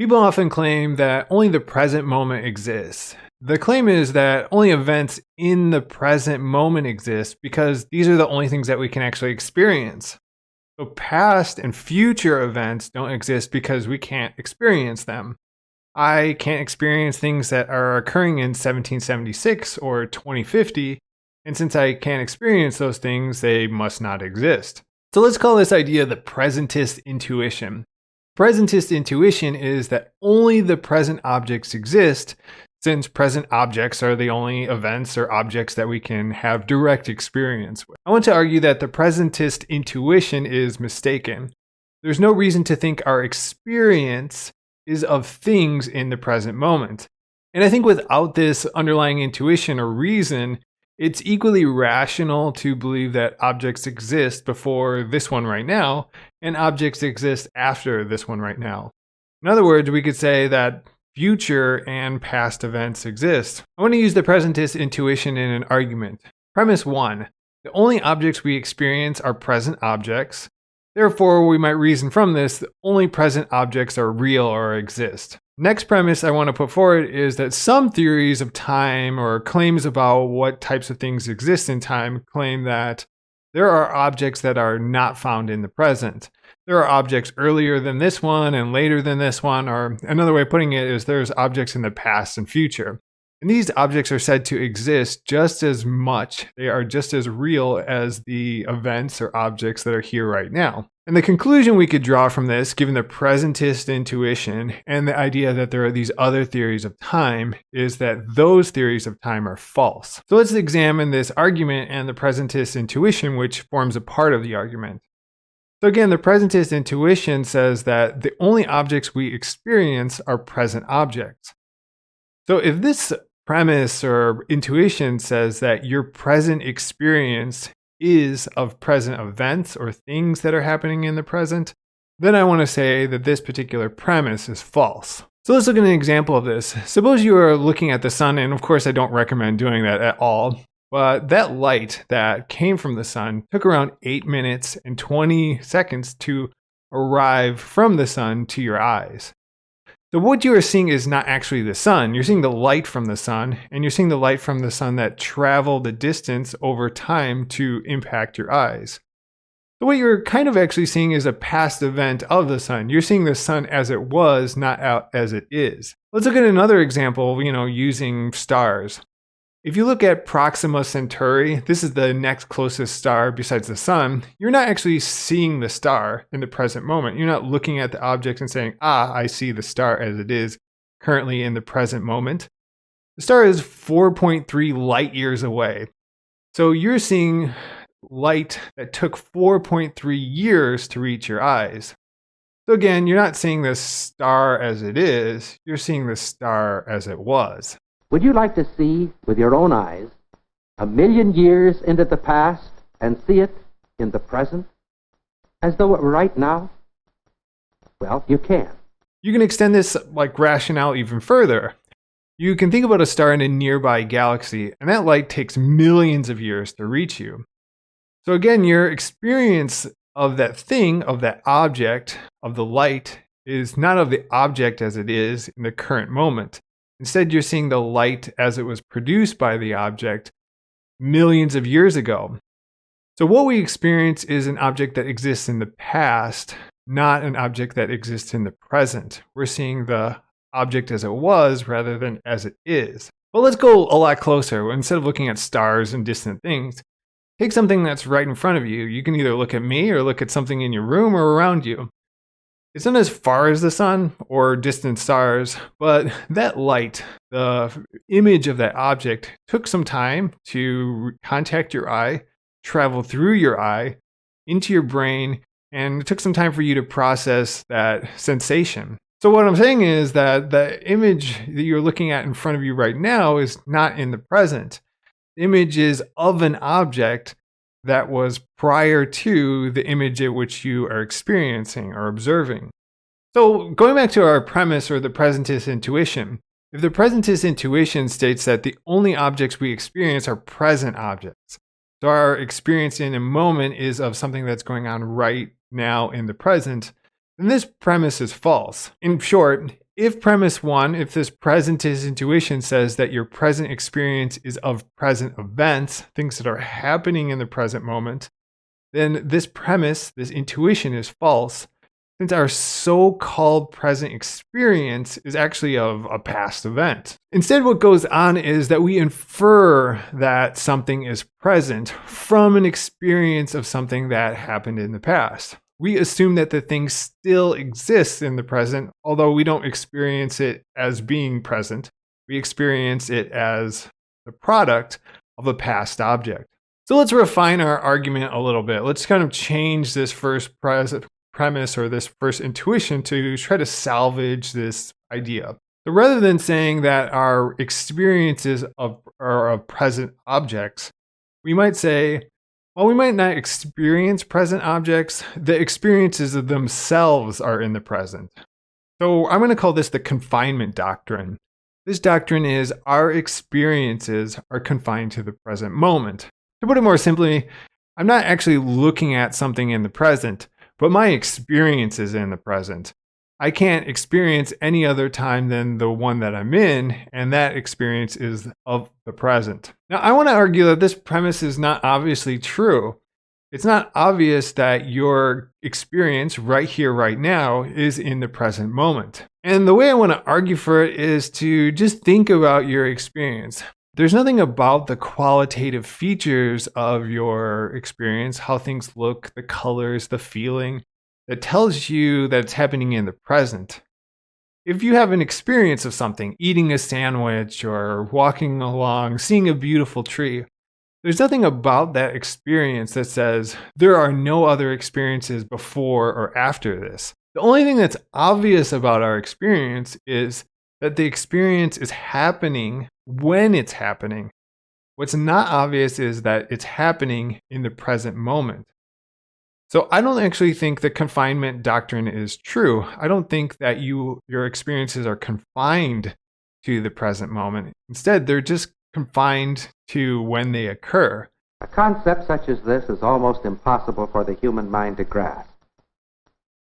People often claim that only the present moment exists. The claim is that only events in the present moment exist because these are the only things that we can actually experience. So past and future events don't exist because we can't experience them. I can't experience things that are occurring in 1776 or 2050, and since I can't experience those things, they must not exist. So let's call this idea the presentist intuition. Presentist intuition is that only the present objects exist, since present objects are the only events or objects that we can have direct experience with. I want to argue that the presentist intuition is mistaken. There's no reason to think our experience is of things in the present moment. And I think without this underlying intuition or reason, it's equally rational to believe that objects exist before this one right now, and objects exist after this one right now. In other words, we could say that future and past events exist. I want to use the presentist intuition in an argument. Premise 1. The only objects we experience are present objects. Therefore, we might reason from this that only present objects are real or exist. Next premise I want to put forward is that some theories of time or claims about what types of things exist in time claim that there are objects that are not found in the present. There are objects earlier than this one and later than this one, or another way of putting it is there's objects in the past and future. And these objects are said to exist just as much, they are just as real as the events or objects that are here right now. And the conclusion we could draw from this, given the presentist intuition and the idea that there are these other theories of time, is that those theories of time are false. So let's examine this argument and the presentist intuition, which forms a part of the argument. So again, the presentist intuition says that the only objects we experience are present objects. So if this premise or intuition says that your present experience is of present events or things that are happening in the present, then I want to say that this particular premise is false. So let's look at an example of this. Suppose you are looking at the sun, and of course I don't recommend doing that at all, but that light that came from the sun took around 8 minutes and 20 seconds to arrive from the sun to your eyes. So what you are seeing is not actually the sun. You're seeing the light from the sun, and you're seeing the light from the sun that traveled the distance over time to impact your eyes. So what you're kind of actually seeing is a past event of the sun. You're seeing the sun as it was, not out as it is. Let's look at another example, using stars. If you look at Proxima Centauri, this is the next closest star besides the sun, you're not actually seeing the star in the present moment. You're not looking at the object and saying, I see the star as it is currently in the present moment. The star is 4.3 light years away. So you're seeing light that took 4.3 years to reach your eyes. So again, you're not seeing the star as it is, you're seeing the star as it was. Would you like to see with your own eyes 1,000,000 years into the past and see it in the present as though it were right now? Well, you can. You can extend this rationale even further. You can think about a star in a nearby galaxy, and that light takes millions of years to reach you. So again, your experience of that thing, of that object, of the light, is not of the object as it is in the current moment. Instead, you're seeing the light as it was produced by the object millions of years ago. So what we experience is an object that exists in the past, not an object that exists in the present. We're seeing the object as it was rather than as it is. But let's go a lot closer. Instead of looking at stars and distant things, take something that's right in front of you. You can either look at me or look at something in your room or around you. It's not as far as the sun or distant stars, but that light, the image of that object, took some time to contact your eye, travel through your eye, into your brain, and it took some time for you to process that sensation. So what I'm saying is that the image that you're looking at in front of you right now is not in the present. The image is of an object that was prior to the image at which you are experiencing or observing. So going back to our premise or the presentist intuition, if the presentist intuition states that the only objects we experience are present objects, so our experience in a moment is of something that's going on right now in the present, then this premise is false. In short, If premise one, if this presentist intuition says that your present experience is of present events, things that are happening in the present moment, then this premise, this intuition is false, since our so-called present experience is actually of a past event. Instead, what goes on is that we infer that something is present from an experience of something that happened in the past. We assume that the thing still exists in the present, although we don't experience it as being present. We experience it as the product of a past object. So let's refine our argument a little bit. Let's kind of change this first premise or this first intuition to try to salvage this idea. So rather than saying that our experiences are of present objects, we might say, while we might not experience present objects, the experiences of themselves are in the present. So I'm going to call this the Confinement Doctrine. This doctrine is our experiences are confined to the present moment. To put it more simply, I'm not actually looking at something in the present, but my experience is in the present. I can't experience any other time than the one that I'm in, and that experience is of the present. Now, I want to argue that this premise is not obviously true. It's not obvious that your experience right here, right now, is in the present moment. And the way I want to argue for it is to just think about your experience. There's nothing about the qualitative features of your experience, how things look, the colors, the feeling, that tells you that it's happening in the present. If you have an experience of something, eating a sandwich or walking along, seeing a beautiful tree, there's nothing about that experience that says there are no other experiences before or after this. The only thing that's obvious about our experience is that the experience is happening when it's happening. What's not obvious is that it's happening in the present moment. So I don't actually think the confinement doctrine is true. I don't think that your experiences are confined to the present moment. Instead, they're just confined to when they occur. A concept such as this is almost impossible for the human mind to grasp.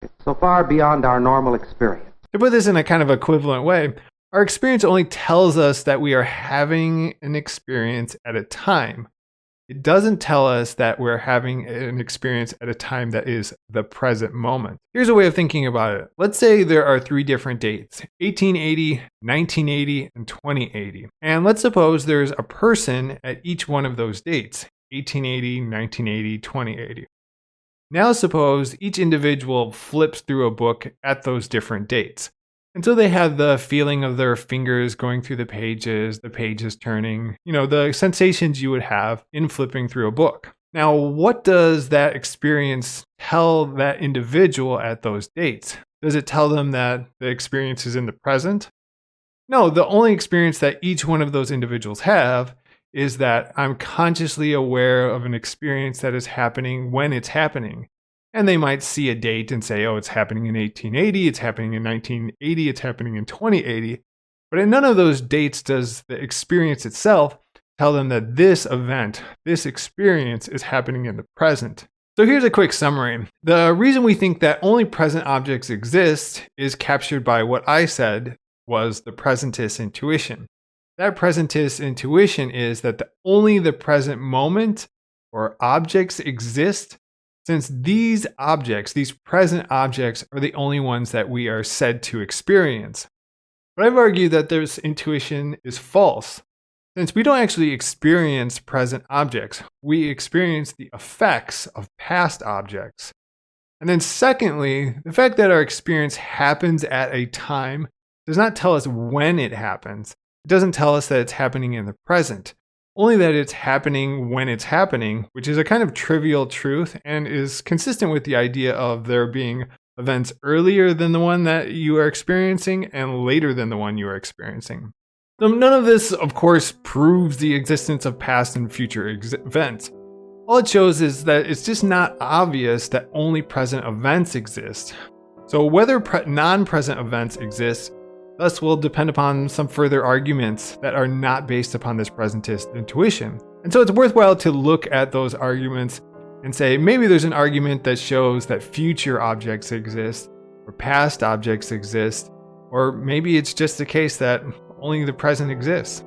It's so far beyond our normal experience. To put this in a kind of equivalent way, our experience only tells us that we are having an experience at a time. It doesn't tell us that we're having an experience at a time that is the present moment. Here's a way of thinking about it. Let's say there are 3 different dates, 1880, 1980, and 2080. And let's suppose there's a person at each one of those dates, 1880, 1980, 2080. Now suppose each individual flips through a book at those different dates. And so they have the feeling of their fingers going through the pages turning, the sensations you would have in flipping through a book. Now, what does that experience tell that individual at those dates? Does it tell them that the experience is in the present? No, the only experience that each one of those individuals have is that I'm consciously aware of an experience that is happening when it's happening. And they might see a date and say, oh, it's happening in 1880, it's happening in 1980, it's happening in 2080. But at none of those dates does the experience itself tell them that this event, this experience is happening in the present. So here's a quick summary. The reason we think that only present objects exist is captured by what I said was the presentist intuition. That presentist intuition is that only the present moment or objects exist, since these objects, these present objects, are the only ones that we are said to experience. But I've argued that this intuition is false, since we don't actually experience present objects. We experience the effects of past objects. And then secondly, the fact that our experience happens at a time does not tell us when it happens. It doesn't tell us that it's happening in the present. Only that it's happening when it's happening, which is a kind of trivial truth and is consistent with the idea of there being events earlier than the one that you are experiencing and later than the one you are experiencing. So none of this, of course, proves the existence of past and future events. All it shows is that it's just not obvious that only present events exist. So whether non-present events exist thus will depend upon some further arguments that are not based upon this presentist intuition. And so it's worthwhile to look at those arguments and say, maybe there's an argument that shows that future objects exist or past objects exist. Or maybe it's just the case that only the present exists.